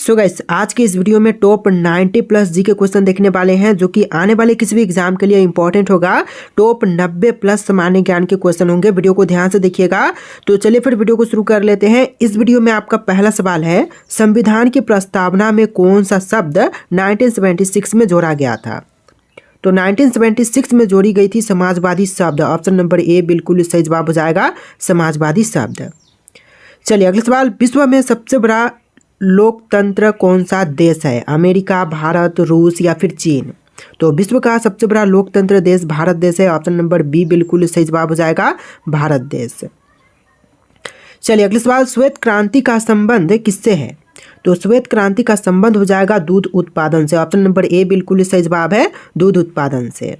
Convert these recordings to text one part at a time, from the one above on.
So guys, आज के इस वीडियो में टॉप 90 प्लस जी के क्वेश्चन देखने वाले हैं जो कि आने वाले किसी भी एग्जाम के लिए इंपॉर्टेंट होगा। टॉप 90 प्लस सामान्य ज्ञान के क्वेश्चन होंगे, वीडियो को ध्यान से देखिएगा। तो चलिए फिर वीडियो को शुरू कर लेते हैं। इस वीडियो में आपका पहला सवाल है, संविधान की प्रस्तावना में कौन सा शब्द 1976 में जोड़ा गया था? तो 1976 में जोड़ी गई थी समाजवादी शब्द। ऑप्शन नंबर ए बिल्कुल सही जवाब हो जाएगा, समाजवादी शब्द। चलिए अगला सवाल, विश्व में सबसे बड़ा लोकतंत्र कौन सा देश है? अमेरिका, भारत, रूस या फिर चीन? तो विश्व का सबसे बड़ा लोकतंत्र देश भारत देश है। ऑप्शन नंबर बी बिल्कुल सही जवाब हो जाएगा, भारत देश। चलिए अगला सवाल, श्वेत क्रांति का संबंध किससे है? तो श्वेत क्रांति का संबंध हो जाएगा दूध उत्पादन से। ऑप्शन नंबर ए बिल्कुल सही जवाब है, दूध उत्पादन से।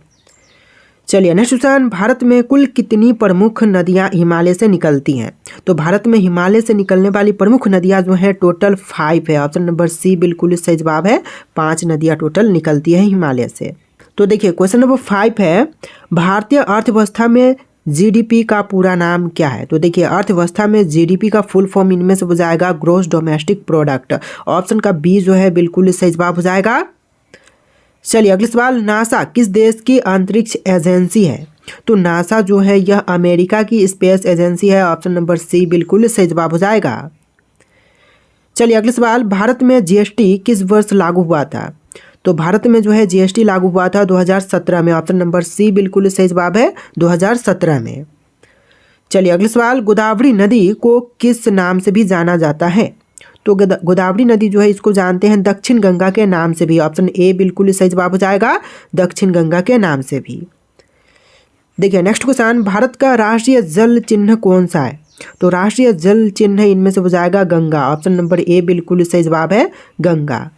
चलिए नेक्स्ट क्वेश्चन, भारत में कुल कितनी प्रमुख नदियां हिमालय से निकलती हैं? तो भारत में हिमालय से निकलने वाली प्रमुख नदियां जो हैं टोटल 5 है। ऑप्शन नंबर सी बिल्कुल सही जवाब है, 5 नदियां टोटल निकलती हैं हिमालय से। तो देखिए क्वेश्चन नंबर 5 है, भारतीय अर्थव्यवस्था में जीडीपी का पूरा नाम क्या है? तो देखिए अर्थव्यवस्था में जीडीपी का फुल फॉर्म इनमें से हो जाएगा ग्रॉस डोमेस्टिक प्रोडक्ट। ऑप्शन का बी जो है बिल्कुल सही जवाब हो जाएगा। चलिए अगला सवाल, नासा किस देश की अंतरिक्ष एजेंसी है? तो नासा जो है यह अमेरिका की स्पेस एजेंसी है। ऑप्शन नंबर सी बिल्कुल सही जवाब हो जाएगा। चलिए अगला सवाल, भारत में जीएसटी किस वर्ष लागू हुआ था? तो भारत में जो है जीएसटी लागू हुआ था 2017 में। ऑप्शन नंबर सी बिल्कुल सही जवाब है, 2017 में। चलिए अगला सवाल, गोदावरी नदी को किस नाम से भी जाना जाता है? तो गोदावरी नदी जो है इसको जानते हैं दक्षिण गंगा के नाम से भी। ऑप्शन ए बिल्कुल सही जवाब हो जाएगा, दक्षिण गंगा के नाम से भी। देखिए नेक्स्ट क्वेश्चन, भारत का राष्ट्रीय जल चिन्ह कौन सा है? तो राष्ट्रीय जल चिन्ह इनमें से हो जाएगा गंगा। ऑप्शन नंबर ए बिल्कुल सही जवाब है, गंगा।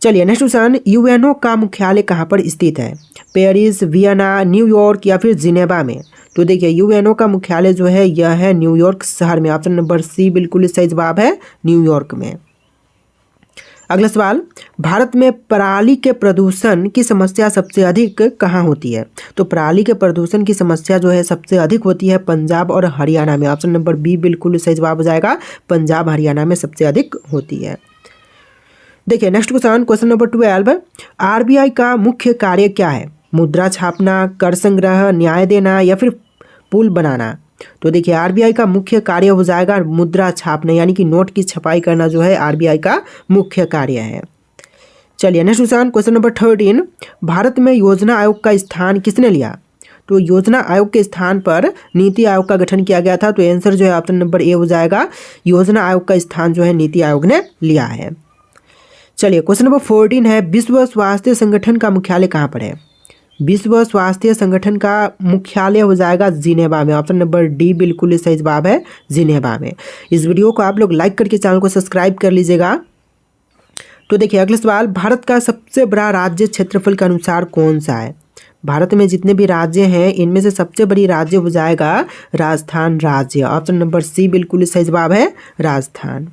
चलिए नेक्स्ट क्वेश्चन, यूएनओ का मुख्यालय कहाँ पर स्थित है? पेरिस, वियना, न्यूयॉर्क या फिर जिनेवा में? तो देखिए यूएनओ का मुख्यालय जो है यह है न्यूयॉर्क शहर में। ऑप्शन नंबर सी बिल्कुल सही जवाब है, न्यूयॉर्क में। अगला सवाल, भारत में पराली के प्रदूषण की समस्या सबसे अधिक कहाँ होती है? तो पराली के प्रदूषण की समस्या जो है सबसे अधिक होती है पंजाब और हरियाणा में। ऑप्शन नंबर बी बिल्कुल सही जवाब हो जाएगा, पंजाब हरियाणा में सबसे अधिक होती है। देखिए next question, question number 12, RBI का मुख्य कार्य क्या है? मुद्रा छापना, कर संग्रह, न्याय देना या फिर पुल बनाना? तो देखिए आरबीआई का मुख्य कार्य हो जाएगा मुद्रा छापना, यानी कि नोट की छपाई करना जो है आरबीआई का मुख्य कार्य है। चलिए next question, question number 13, Bharat में योजना आयोग का स्थान किसने लिया? तो योजना आयोग के स्थान पर नीति आयोग का गठन किया गया था। तो आंसर जो है ऑप्शन नंबर ए हो जाएगा, योजना आयोग का स्थान जो है नीति आयोग ने लिया है। चलिए क्वेश्चन नंबर 14 है, विश्व स्वास्थ्य संगठन का मुख्यालय कहाँ पर है? विश्व स्वास्थ्य संगठन का मुख्यालय हो जाएगा जिनेवा में। ऑप्शन नंबर डी बिल्कुल सही जवाब है, जिनेवा में। इस वीडियो को आप लोग लाइक करके चैनल को सब्सक्राइब कर लीजिएगा। तो देखिए अगला सवाल, भारत का सबसे बड़ा राज्य क्षेत्रफल के अनुसार कौन सा है? भारत में जितने भी राज्य हैं इनमें से सबसे बड़ी राज्य हो जाएगा राजस्थान राज्य। ऑप्शन नंबर सी बिल्कुल सही जवाब है, राजस्थान।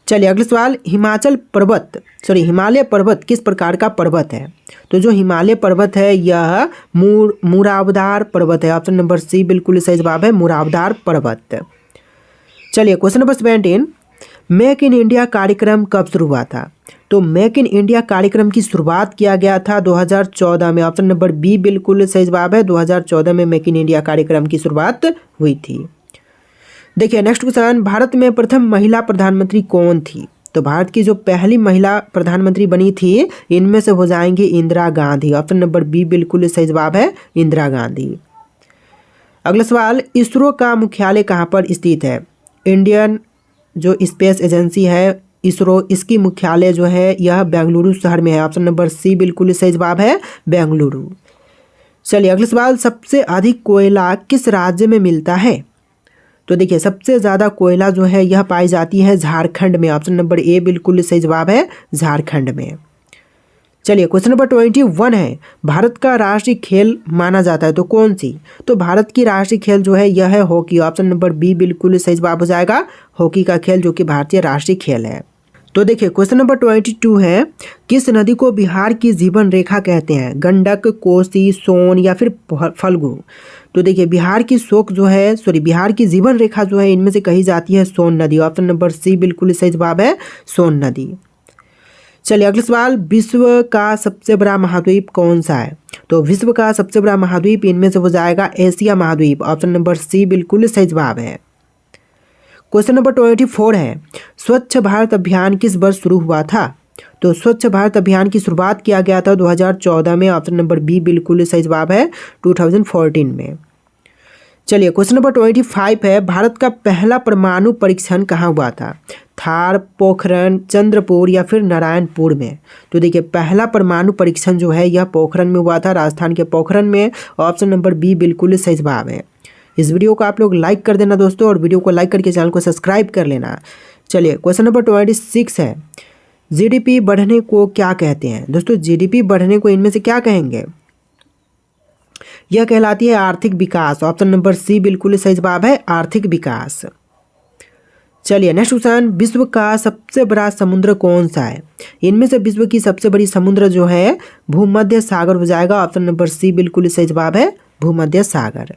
चलिए अगला सवाल, हिमालय पर्वत किस प्रकार का पर्वत है? तो जो हिमालय पर्वत है यह मुरावदार पर्वत है। ऑप्शन नंबर सी बिल्कुल सही जवाब है, मुरावदार पर्वत। चलिए question number 17, make in India कार्यक्रम कब शुरू हुआ था? तो मेक इन इंडिया कार्यक्रम की शुरुआत किया गया था 2014 में। ऑप्शन नंबर बी बिल्कुल सही जवाब है, 2014 में मेक इन इंडिया कार्यक्रम की शुरुआत हुई थी। देखिए नेक्स्ट क्वेश्चन, भारत में प्रथम महिला प्रधानमंत्री कौन थी? तो भारत की जो पहली महिला प्रधानमंत्री बनी थी इनमें से हो जाएंगी Indira Gandhi. Option number B बिल्कुल सही जवाब है, इंदिरा गांधी। अगला सवाल, इसरो का मुख्यालय कहाँ पर स्थित है? इंडियन जो स्पेस एजेंसी है इसरो, इसकी मुख्यालय जो है यह बेंगलुरु शहर में है। ऑप्शन नंबर सी बिल्कुल सही जवाब है, बेंगलुरु। चलिए अगला सवाल, सबसे अधिक कोयला किस राज्य में मिलता है? तो देखिए सबसे ज़्यादा कोयला जो है यह पाई जाती है झारखंड में। ऑप्शन नंबर ए बिल्कुल सही जवाब है, झारखंड में। चलिए क्वेश्चन नंबर 21 है, भारत का राष्ट्रीय खेल माना जाता है तो कौन सी? तो भारत की राष्ट्रीय खेल जो है यह है हॉकी। ऑप्शन नंबर बी बिल्कुल सही जवाब हो जाएगा, हॉकी का खेल जो कि भारतीय राष्ट्रीय खेल है। तो देखिए क्वेश्चन नंबर 22 है, किस नदी को बिहार की जीवन रेखा कहते हैं? गंडक, कोसी, सोन या फिर फल्गु? तो देखिए बिहार की शोक जो है बिहार की जीवन रेखा जो है इनमें से कही जाती है सोन नदी। ऑप्शन नंबर सी बिल्कुल सही जवाब है सोन नदी। चलिए अगला सवाल, विश्व का सबसे बड़ा महाद्वीप कौन सा है? तो विश्व का सबसे बड़ा महाद्वीप इनमें से हो जाएगा एशिया महाद्वीप। ऑप्शन नंबर सी बिल्कुल सही जवाब है। क्वेश्चन नंबर 24 है, स्वच्छ भारत अभियान किस वर्ष शुरू हुआ था? तो स्वच्छ भारत अभियान की शुरुआत किया गया था 2014 में। ऑप्शन नंबर बी बिल्कुल सही जवाब है 2014 में। चलिए क्वेश्चन नंबर 25 है, भारत का पहला परमाणु परीक्षण कहाँ हुआ था? थार, पोखरण, चंद्रपुर या फिर नारायणपुर में? तो देखिए पहला परमाणु परीक्षण जो है यह पोखरण में हुआ था, राजस्थान के पोखरण में। ऑप्शन नंबर बी बिल्कुल सही जवाब है। इस वीडियो को आप लोग लाइक कर देना दोस्तों, और वीडियो को लाइक करके चैनल को सब्सक्राइब कर लेना। चलिए क्वेश्चन नंबर 26 है, जीडीपी बढ़ने को क्या कहते हैं? दोस्तों जीडीपी बढ़ने को इनमें से क्या कहेंगे? यह कहलाती है आर्थिक विकास। ऑप्शन नंबर सी बिल्कुल सही जवाब है आर्थिक विकास। चलिए नेक्स्ट क्वेश्चन, विश्व का सबसे बड़ा समुद्र कौन सा है? इनमें से विश्व की सबसे बड़ी समुद्र जो है भूमध्य सागर हो जाएगा। ऑप्शन नंबर सी बिल्कुल सही जवाब है भूमध्य सागर।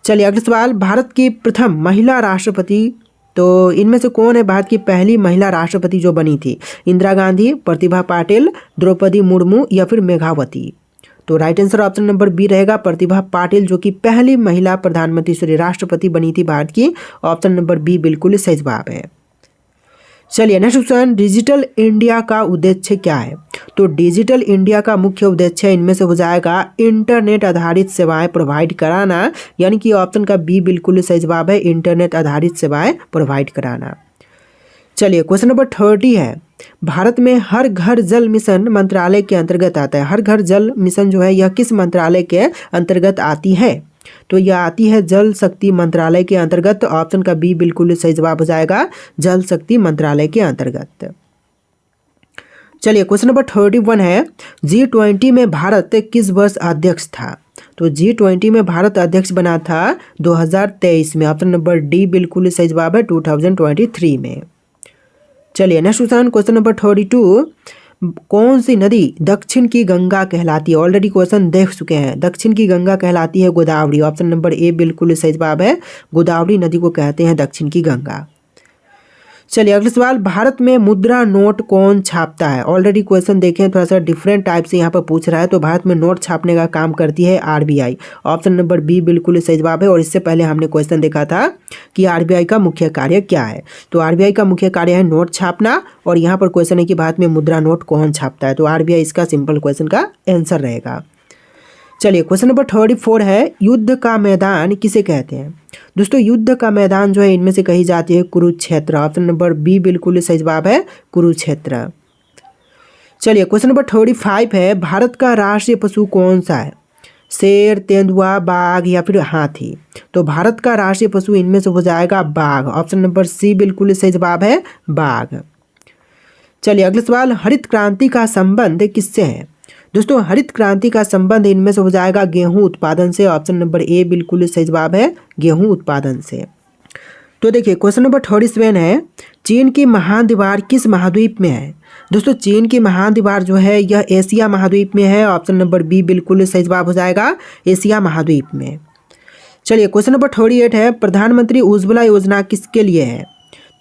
चलिए अगला सवाल, भारत की प्रथम महिला राष्ट्रपति, तो इनमें से कौन है भारत की पहली महिला राष्ट्रपति जो बनी थी? इंदिरा गांधी, प्रतिभा पाटिल, द्रौपदी मुर्मू या फिर मेघावती? तो right answer option number B रहेगा प्रतिभा पाटिल, जो कि पहली महिला प्रधानमंत्री राष्ट्रपति बनी थी भारत की। ऑप्शन नंबर बी बिल्कुल सही जवाब है। चलिए नेक्स्ट क्वेश्चन, डिजिटल इंडिया का उद्देश्य क्या है? तो डिजिटल इंडिया का मुख्य उद्देश्य इनमें से हो जाएगा इंटरनेट आधारित सेवाएं प्रोवाइड कराना, यानी कि ऑप्शन का बी बिल्कुल सही जवाब है इंटरनेट आधारित सेवाएं प्रोवाइड कराना। चलिए क्वेश्चन नंबर 30 है, भारत में हर घर जल मिशन मंत्रालय के अंतर्गत आता है। हर घर जल मिशन जो है यह किस मंत्रालय के अंतर्गत आती है? तो यह आती है जल शक्ति मंत्रालय के अंतर्गत। ऑप्शन का बी बिल्कुल सही जवाब हो जाएगा जल शक्ति मंत्रालय के अंतर्गत। चलिए क्वेश्चन नंबर 31 है, G20 में भारत किस वर्ष अध्यक्ष था? तो G20 में भारत अध्यक्ष बना था 2023 में। ऑप्शन नंबर डी बिल्कुल सही जवाब है 2023 में। चलिए नेक्स्ट क्वेश्चन नंबर 32, कौन सी नदी दक्षिण की गंगा कहलाती है? ऑलरेडी क्वेश्चन देख चुके हैं। दक्षिण की गंगा कहलाती है गोदावरी। ऑप्शन नंबर ए बिल्कुल सही जवाब है गोदावरी नदी को कहते हैं दक्षिण की गंगा। चलिए अगला सवाल, भारत में मुद्रा नोट कौन छापता है? ऑलरेडी क्वेश्चन देखें, थोड़ा सा डिफरेंट टाइप से यहाँ पर पूछ रहा है। तो भारत में नोट छापने का काम करती है आरबीआई। ऑप्शन नंबर बी बिल्कुल सही जवाब है। और इससे पहले हमने क्वेश्चन देखा था कि आरबीआई का मुख्य कार्य क्या है। तो आरबीआई का मुख्य कार्य है नोट छापना, और यहाँ पर क्वेश्चन है कि भारत में मुद्रा नोट कौन छापता है। तो आरबीआई इसका सिंपल क्वेश्चन का आंसर रहेगा। चलिए क्वेश्चन नंबर 34 है, युद्ध का मैदान किसे कहते हैं? दोस्तों युद्ध का मैदान जो है इनमें से कही जाती है कुरुक्षेत्र। ऑप्शन नंबर बी बिल्कुल सही जवाब है कुरुक्षेत्र। चलिए क्वेश्चन नंबर 35 है, भारत का राष्ट्रीय पशु कौन सा है? शेर, तेंदुआ, बाघ या फिर हाथी? तो भारत का राष्ट्रीय पशु इनमें से हो जाएगा बाघ। ऑप्शन नंबर सी बिल्कुल सही जवाब है बाघ। चलिए अगला सवाल, हरित क्रांति का संबंध किससे है? दोस्तों हरित क्रांति का संबंध इनमें से हो जाएगा गेहूं उत्पादन से। ऑप्शन नंबर ए बिल्कुल सही जवाब है गेहूं उत्पादन से। तो देखिए क्वेश्चन नंबर 37 है, चीन की महान दीवार किस महाद्वीप में है? दोस्तों चीन की महान दीवार जो है यह एशिया महाद्वीप में है। ऑप्शन नंबर बी बिल्कुल सही जवाब हो जाएगा एशिया महाद्वीप में। चलिए क्वेश्चन नंबर 38 है, प्रधानमंत्री उज्ज्वला योजना किसके लिए है?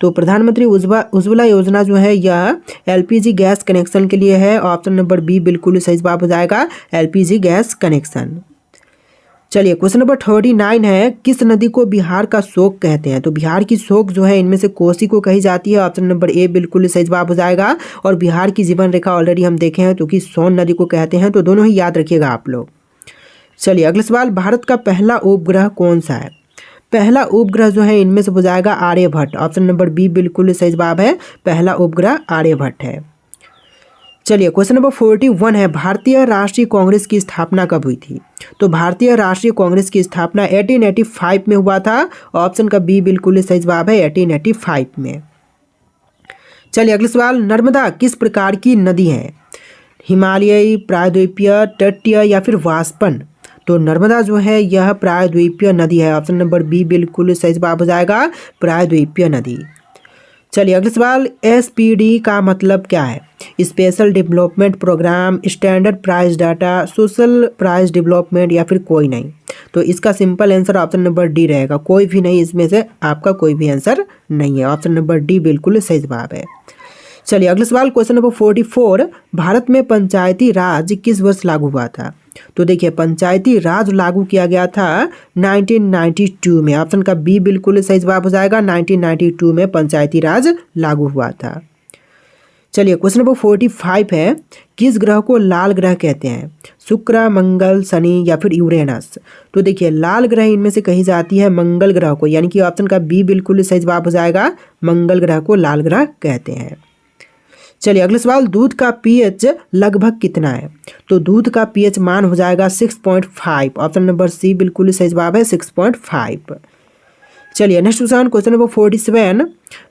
तो प्रधानमंत्री उज्ज्वला योजना जो है यह एलपीजी गैस कनेक्शन के लिए है। ऑप्शन नंबर बी बिल्कुल सही जवाब हो जाएगा एलपीजी गैस कनेक्शन। चलिए क्वेश्चन नंबर 39 है, किस नदी को बिहार का शोक कहते हैं? तो बिहार की शोक जो है इनमें से कोसी को कही जाती है। ऑप्शन नंबर ए बिल्कुल सही जवाब हो जाएगा। और बिहार की जीवन रेखा ऑलरेडी हम देखे हैं, तो कि सोन नदी को कहते हैं। तो दोनों ही याद रखिएगा आप लोग। चलिए अगला सवाल, भारत का पहला उपग्रह कौन सा है? पहला उपग्रह जो है इनमें से हो जाएगा आर्यभट्ट। ऑप्शन नंबर बी बिल्कुल सही जवाब है पहला उपग्रह आर्यभट्ट है। चलिए क्वेश्चन नंबर 41 है, भारतीय राष्ट्रीय कांग्रेस की स्थापना कब हुई थी? तो भारतीय राष्ट्रीय कांग्रेस की स्थापना 1885 में हुआ था। ऑप्शन का बी बिल्कुल सही जवाब है 1885 में। चलिए अगला सवाल, नर्मदा किस प्रकार की नदी है? हिमालयी, प्रायद्वीपीय, तटीय या फिर वाष्पन? तो नर्मदा जो है यह प्रायद्वीपीय नदी है। ऑप्शन नंबर बी बिल्कुल सही जवाब हो जाएगा प्रायद्वीपीय नदी। चलिए अगला सवाल, SPD का मतलब क्या है? Special development program, standard price data, social price development या फिर कोई नहीं? तो इसका simple answer option number D रहेगा, कोई भी नहीं, इसमें से आपका कोई भी आंसर नहीं है। ऑप्शन नंबर डी बिल्कुल सही जवाब है। चलिए अगला सवाल, क्वेश्चन नंबर 44, भारत में पंचायती राज किस वर्ष लागू हुआ था? तो देखिए पंचायती राज लागू किया गया था 1992 में। ऑप्शन का बी बिल्कुल सही जवाब हो जाएगा, 1992 में पंचायती राज लागू हुआ था। चलिए क्वेश्चन नंबर 45 है, किस ग्रह को लाल ग्रह कहते हैं? शुक्र, मंगल, शनि या फिर यूरेनस? तो देखिए लाल ग्रह इनमें से कही जाती है मंगल ग्रह को, यानी कि ऑप्शन का बी बिल्कुल सही जवाब हो जाएगा, मंगल ग्रह को लाल ग्रह कहते हैं। चलिए अगला सवाल, दूध का पीएच लगभग कितना है? तो दूध का पीएच मान हो जाएगा 6.5। ऑप्शन नंबर सी बिल्कुल सही जवाब है, 6.5। चलिए नेक्स्ट क्वेश्चन नंबर 47,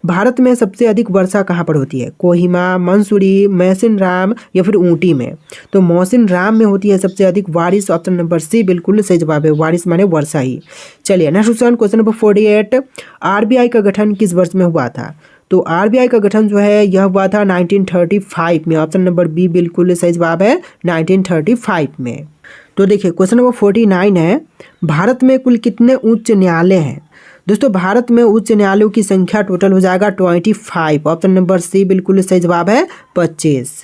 भारत में सबसे अधिक वर्षा कहाँ पर होती है? कोहिमा, मंसूरी, मौसिनराम या फिर ऊटी में? तो मौसिनराम में होती है सबसे अधिक बारिश। ऑप्शन नंबर सी बिल्कुल सही जवाब है, बारिश माने वर्षा ही। चलिए नेक्स्ट क्वेश्चन नंबर 48, RBI का गठन किस वर्ष में हुआ था? तो RBI का गठन जो है यह हुआ था 1935 में। ऑप्शन नंबर बी बिल्कुल सही जवाब है, 1935 में। तो देखिए क्वेश्चन नंबर 49 है, भारत में कुल कितने उच्च न्यायालय हैं? दोस्तों भारत में उच्च न्यायालयों की संख्या टोटल हो जाएगा 25। ऑप्शन नंबर सी बिल्कुल सही जवाब है, 25।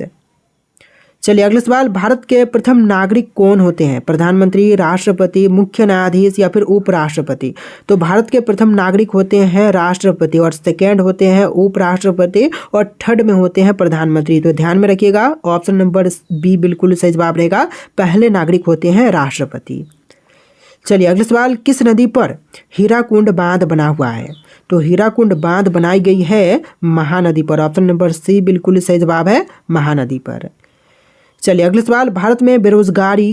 चलिए अगला सवाल, भारत के प्रथम नागरिक कौन होते हैं? प्रधानमंत्री, राष्ट्रपति, मुख्य न्यायाधीश या फिर उपराष्ट्रपति? तो भारत के प्रथम नागरिक होते हैं राष्ट्रपति, और सेकेंड होते हैं उपराष्ट्रपति, और थर्ड में होते हैं प्रधानमंत्री। तो ध्यान में रखिएगा, ऑप्शन नंबर बी बिल्कुल सही जवाब रहेगा, पहले नागरिक होते हैं राष्ट्रपति। चलिए अगला सवाल, किस नदी पर हीराकुंड बांध बना हुआ है? तो हीराकुंड बांध बनाई गई है महानदी पर। ऑप्शन नंबर सी बिल्कुल सही जवाब है, महानदी पर। चलिए अगला सवाल, भारत में बेरोजगारी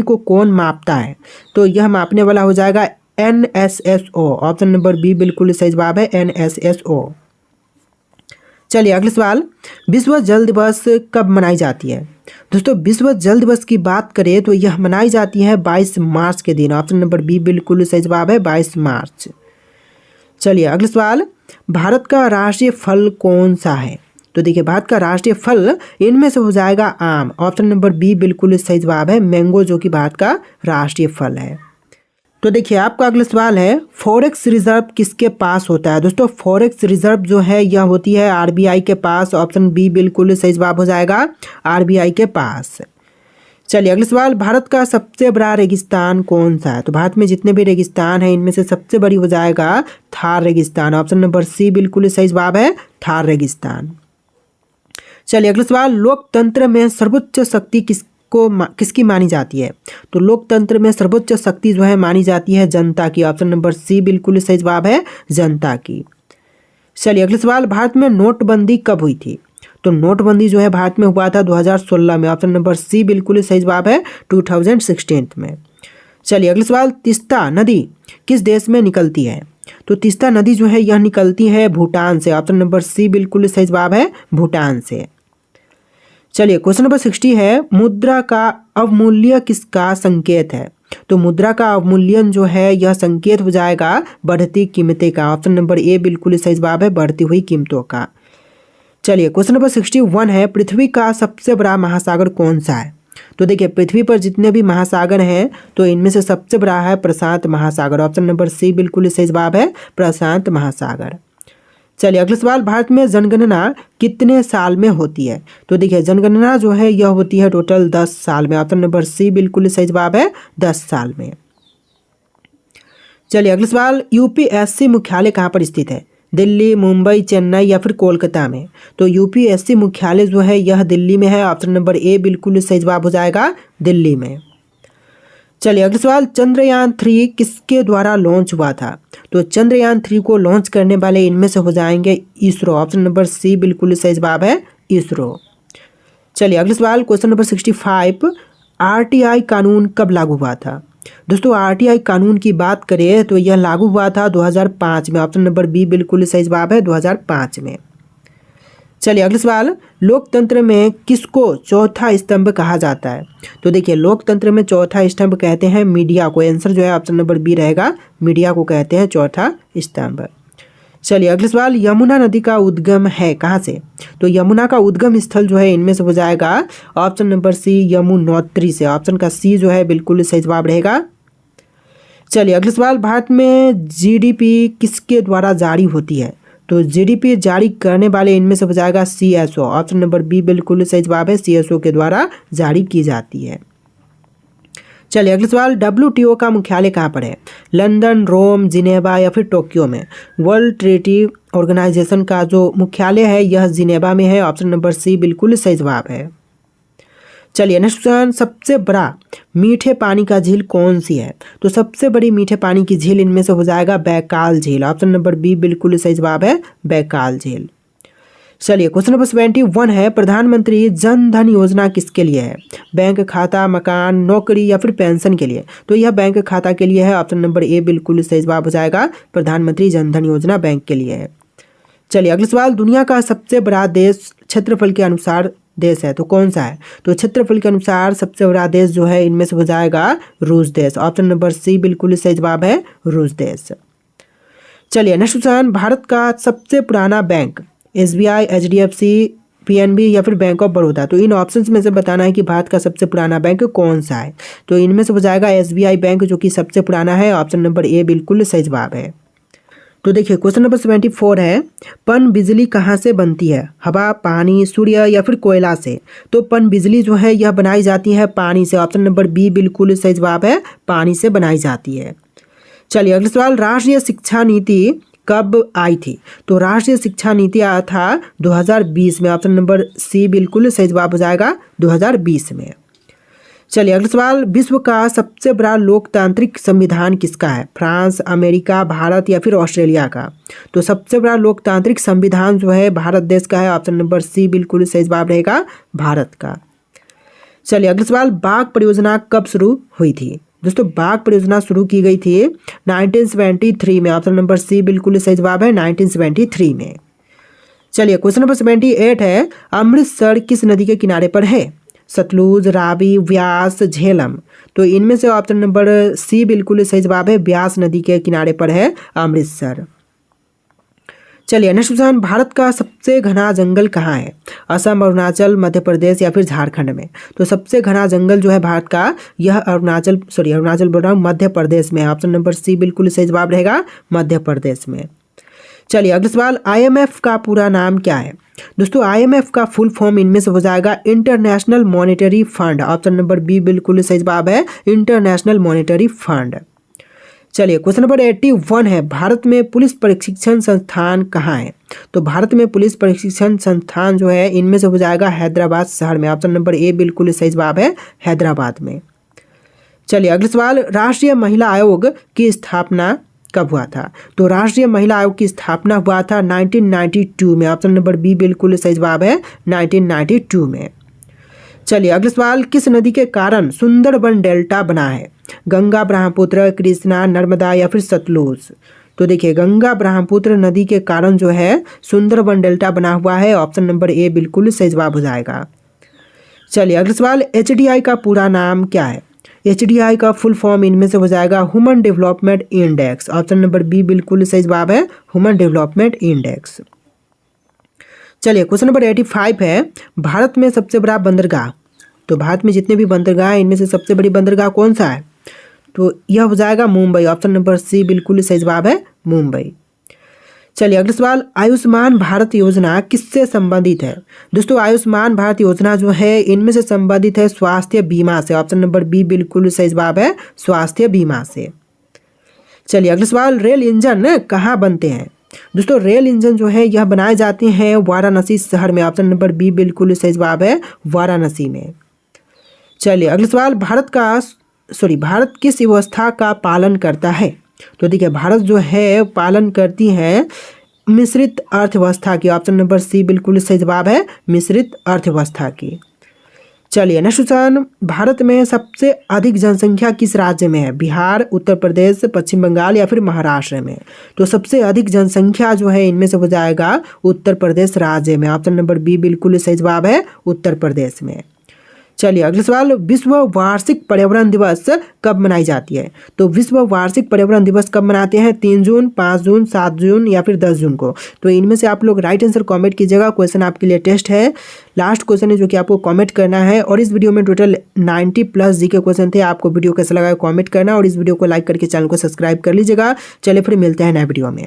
को कौन मापता है? तो यह मापने वाला हो जाएगा NSSO। ऑप्शन नंबर बी बिल्कुल सही जवाब है, NSSO। चलिए अगला सवाल, विश्व जल दिवस कब मनाई जाती है? दोस्तों विश्व जल दिवस की बात करें तो यह मनाई जाती है 22 मार्च के दिन। ऑप्शन नंबर बी बिल्कुल सही जवाब है, 22 मार्च। चलिए अगला सवाल, भारत का राष्ट्रीय फल कौन सा है? तो देखिए भारत का राष्ट्रीय फल इनमें से हो जाएगा आम। ऑप्शन नंबर बी बिल्कुल सही जवाब है, मैंगो, जो कि भारत का राष्ट्रीय फल है। तो देखिए आपका अगला सवाल है, फॉरेक्स रिजर्व किसके पास होता है? दोस्तों फॉरेक्स रिजर्व जो है यह होती है RBI के पास। ऑप्शन बी बिल्कुल सही जवाब हो जाएगा, RBI के पास। चलिए अगला सवाल, भारत का सबसे बड़ा रेगिस्तान कौन सा है? तो भारत में जितने भी रेगिस्तान हैं इनमें से सबसे बड़ी हो जाएगा थार रेगिस्तान। ऑप्शन नंबर सी बिल्कुल सही जवाब है, थार रेगिस्तान। चलिए अगला सवाल, लोकतंत्र में सर्वोच्च शक्ति किसकी मानी जाती है? तो लोकतंत्र में सर्वोच्च शक्ति जो है मानी जाती है जनता की। ऑप्शन नंबर सी बिल्कुल सही जवाब है, जनता की। चलिए अगला सवाल, भारत में नोटबंदी कब हुई थी? तो नोटबंदी जो है भारत में हुआ था 2016 में। ऑप्शन नंबर सी बिल्कुल सही जवाब है, 2016 में। चलिए अगला सवाल, तीस्ता नदी किस देश में निकलती है? तो तीस्ता नदी जो है यह निकलती है भूटान से। ऑप्शन नंबर सी बिल्कुल सही जवाब है, भूटान से। चलिए क्वेश्चन नंबर 60 है, मुद्रा का अवमूल्य किसका संकेत है? तो मुद्रा का अवमूल्यन जो है यह संकेत हो जाएगा बढ़ती कीमतें का। ऑप्शन नंबर ए बिल्कुल सही जवाब है, बढ़ती हुई कीमतों का। चलिए क्वेश्चन नंबर 61 है, पृथ्वी का सबसे बड़ा महासागर कौन सा है? तो देखिए पृथ्वी पर जितने भी महासागर हैं तो इनमें से सबसे बड़ा है प्रशांत महासागर। ऑप्शन नंबर सी बिल्कुल सही जवाब है, प्रशांत महासागर। चलिए अगला सवाल, भारत में जनगणना कितने साल में होती है? तो देखिए जनगणना जो है यह होती है टोटल 10 साल में। ऑप्शन नंबर सी बिल्कुल सही जवाब है, 10 साल में। चलिए अगला सवाल, UPSC मुख्यालय कहाँ पर स्थित है? दिल्ली, मुंबई, चेन्नई या फिर कोलकाता में? तो UPSC मुख्यालय जो है यह दिल्ली में है। ऑप्शन नंबर ए बिल्कुल सही जवाब हो जाएगा, दिल्ली में। चलिए अगला सवाल, चंद्रयान 3 किसके द्वारा लॉन्च हुआ था? तो चंद्रयान 3 को लॉन्च करने वाले इनमें से हो जाएंगे इसरो। ऑप्शन नंबर सी बिल्कुल सही जवाब है, इसरो। चलिए अगला सवाल, क्वेश्चन नंबर 65, RTI कानून कब लागू हुआ था? दोस्तों RTI कानून की बात करें तो यह लागू हुआ था 2005 में। ऑप्शन नंबर बी बिल्कुल सही जवाब है, 2005 में। चलिए अगला सवाल, लोकतंत्र में किसको चौथा स्तंभ कहा जाता है? तो देखिए लोकतंत्र में चौथा स्तंभ कहते हैं मीडिया को। आंसर जो है ऑप्शन नंबर बी रहेगा, मीडिया को कहते हैं चौथा स्तंभ। चलिए अगला सवाल, यमुना नदी का उद्गम है कहाँ से? तो यमुना का उद्गम स्थल जो है इनमें से हो जाएगा ऑप्शन नंबर सी यमुनोत्री से। ऑप्शन का सी जो है बिल्कुल सही जवाब रहेगा। चलिए अगला सवाल, भारत में जीडीपी किसके द्वारा जारी होती है? तो जीडीपी जारी करने वाले इनमें से हो जाएगा सीएसओ। ऑप्शन नंबर बी बिल्कुल सही जवाब है, सीएसओ के द्वारा जारी की जाती है। चलिए अगला सवाल, WTO का मुख्यालय कहाँ पर है? लंदन, रोम, जिनेवा या फिर टोक्यो में? वर्ल्ड ट्रेडी ऑर्गेनाइजेशन का जो मुख्यालय है यह जिनेवा में है। ऑप्शन नंबर सी बिल्कुल सही जवाब है। चलिए नेक्स्ट क्वेश्चन, सबसे बड़ा मीठे पानी का झील कौन सी है? तो सबसे बड़ी मीठे पानी की झील इनमें से हो जाएगा बैकाल झील। ऑप्शन नंबर बी बिल्कुल सही जवाब है, बैकाल झील। चलिए क्वेश्चन नंबर 71 है, प्रधानमंत्री जन धन योजना किसके लिए है? बैंक खाता, मकान, नौकरी या फिर पेंशन के लिए? तो यह बैंक खाता के लिए है। ऑप्शन नंबर ए बिल्कुल सही जवाब हो जाएगा, प्रधानमंत्री जन धन योजना बैंक के लिए है। चलिए अगला सवाल, दुनिया का सबसे बड़ा देश क्षेत्रफल के अनुसार देश है तो कौन सा है? तो क्षेत्रफल के अनुसार सबसे बड़ा देश जो है इनमें से हो जाएगा रूस देश। ऑप्शन नंबर सी बिल्कुल सही जवाब है, रूस देश। चलिए नेक्स्ट क्वेश्चन, भारत का सबसे पुराना बैंक SBI, HDFC, PNB या फिर बैंक ऑफ बड़ौदा? तो इन ऑप्शंस में से बताना है कि भारत का सबसे पुराना बैंक कौन सा है। तो इनमें से हो जाएगा SBI बैंक जो कि सबसे पुराना है। ऑप्शन नंबर ए बिल्कुल सही जवाब है। तो देखिए क्वेश्चन नंबर 74 है, पन बिजली कहाँ से बनती है? हवा, पानी, सूर्य या फिर कोयला से? तो पन बिजली जो है यह बनाई जाती है पानी से। ऑप्शन नंबर बी बिल्कुल सही जवाब है, पानी से बनाई जाती है। चलिए अगला सवाल, राष्ट्रीय शिक्षा नीति कब आई थी? तो राष्ट्रीय शिक्षा नीति आया था 2020 में। ऑप्शन नंबर सी बिल्कुल सही जवाब हो जाएगा, 2020 में। चलिए अगला सवाल, विश्व का सबसे बड़ा लोकतांत्रिक संविधान किसका है? फ्रांस, अमेरिका, भारत या फिर ऑस्ट्रेलिया का? तो सबसे बड़ा लोकतांत्रिक संविधान जो है भारत देश का है। ऑप्शन नंबर सी बिल्कुल सही जवाब रहेगा, भारत का। चलिए अगला सवाल, बाघ परियोजना कब शुरू हुई थी? दोस्तों बाघ परियोजना शुरू की गई थी 1973 में। ऑप्शन नंबर सी बिल्कुल सही जवाब है, 1973 में। चलिए क्वेश्चन नंबर 78 है, अमृतसर किस नदी के किनारे पर है? सतलुज, रावी, व्यास, झेलम? तो इनमें से ऑप्शन नंबर सी बिल्कुल सही जवाब है, व्यास नदी के किनारे पर है अमृतसर। चलिए नेक्स्ट क्वेश्चन, भारत का सबसे घना जंगल कहाँ है? असम, अरुणाचल, मध्य प्रदेश या फिर झारखंड में? तो सबसे घना जंगल जो है भारत का यह अरुणाचल बोल रहा हूँ, मध्य प्रदेश में। ऑप्शन नंबर सी बिल्कुल सही जवाब रहेगा, मध्य प्रदेश में। चलिए अगला सवाल, IMF का पूरा नाम क्या है? दोस्तों IMF का फुल फॉर्म इनमें से हो जाएगा international monetary fund. Option number B बिल्कुल सही जवाब है, इंटरनेशनल मॉनेटरी फंड। चलिए क्वेश्चन नंबर 81 है, भारत में पुलिस प्रशिक्षण संस्थान कहाँ है? तो भारत में पुलिस प्रशिक्षण संस्थान जो है इनमें से हो जाएगा हैदराबाद शहर में। ऑप्शन नंबर ए बिल्कुल सही जवाब है, हैदराबाद में। चलिए अगला सवाल, राष्ट्रीय महिला आयोग की स्थापना कब हुआ था? तो राष्ट्रीय महिला आयोग की स्थापना हुआ था 1992 में। ऑप्शन नंबर बी बिल्कुल सही जवाब है, 1992 में। चलिए अगला सवाल, किस नदी के कारण सुंदरबन डेल्टा बना है? गंगा, ब्रह्मपुत्र, कृष्णा, नर्मदा या फिर सतलुज? तो देखिए गंगा ब्रह्मपुत्र नदी के कारण जो है सुंदरबन डेल्टा बना हुआ है। ऑप्शन नंबर ए बिल्कुल सही जवाब हो जाएगा। चलिए अगला सवाल, HDI का पूरा नाम क्या है? HDI का फुल फॉर्म इनमें से हो जाएगा human development index. Option number B बिल्कुल सही जवाब है, ह्यूमन डेवलपमेंट इंडेक्स। चलिए क्वेश्चन नंबर 85 है, भारत में सबसे बड़ा बंदरगाह? तो भारत में जितने भी बंदरगाह हैं इनमें से सबसे बड़ी बंदरगाह कौन सा है? तो यह हो जाएगा मुंबई। ऑप्शन नंबर सी बिल्कुल सही जवाब है, मुंबई। चलिए अगला सवाल, आयुष्मान भारत योजना किससे संबंधित है? दोस्तों आयुष्मान भारत योजना जो है इनमें से संबंधित है स्वास्थ्य बीमा से। ऑप्शन नंबर बी बिल्कुल सही जवाब है, स्वास्थ्य बीमा से। चलिए अगला सवाल, रेल इंजन कहाँ बनते हैं? दोस्तों रेल इंजन जो है यह बनाए जाते हैं वाराणसी शहर में। ऑप्शन नंबर बी बिल्कुल सही जवाब है, वाराणसी में। चलिए अगला सवाल, भारत किस व्यवस्था का पालन करता है? तो देखिए भारत जो है पालन करती है मिश्रित अर्थव्यवस्था की। ऑप्शन नंबर सी बिल्कुल सही जवाब है, मिश्रित अर्थव्यवस्था की। चलिए नेक्स्ट क्वेश्चन, भारत में सबसे अधिक जनसंख्या किस राज्य में है? बिहार, उत्तर प्रदेश, पश्चिम बंगाल या फिर महाराष्ट्र में? तो सबसे अधिक जनसंख्या जो है इनमें से हो जाएगा उत्तर प्रदेश राज्य में। ऑप्शन नंबर बी बिल्कुल सही जवाब है, उत्तर प्रदेश में। चलिए अगला सवाल, विश्व वार्षिक पर्यावरण दिवस कब मनाई जाती है? तो विश्व वार्षिक पर्यावरण दिवस कब मनाते हैं? 3 जून, 5 जून, 7 जून या फिर 10 जून को? तो इनमें से आप लोग राइट आंसर कमेंट कीजिएगा। क्वेश्चन आपके लिए टेस्ट है, लास्ट क्वेश्चन है जो कि आपको कमेंट करना है। और इस वीडियो में टोटल 90+ जी के क्वेश्चन थे। आपको वीडियो कैसा लगा कमेंट करना और इस वीडियो को लाइक करके चैनल को सब्सक्राइब कर लीजिएगा। चलिए फिर मिलते हैं नए वीडियो में।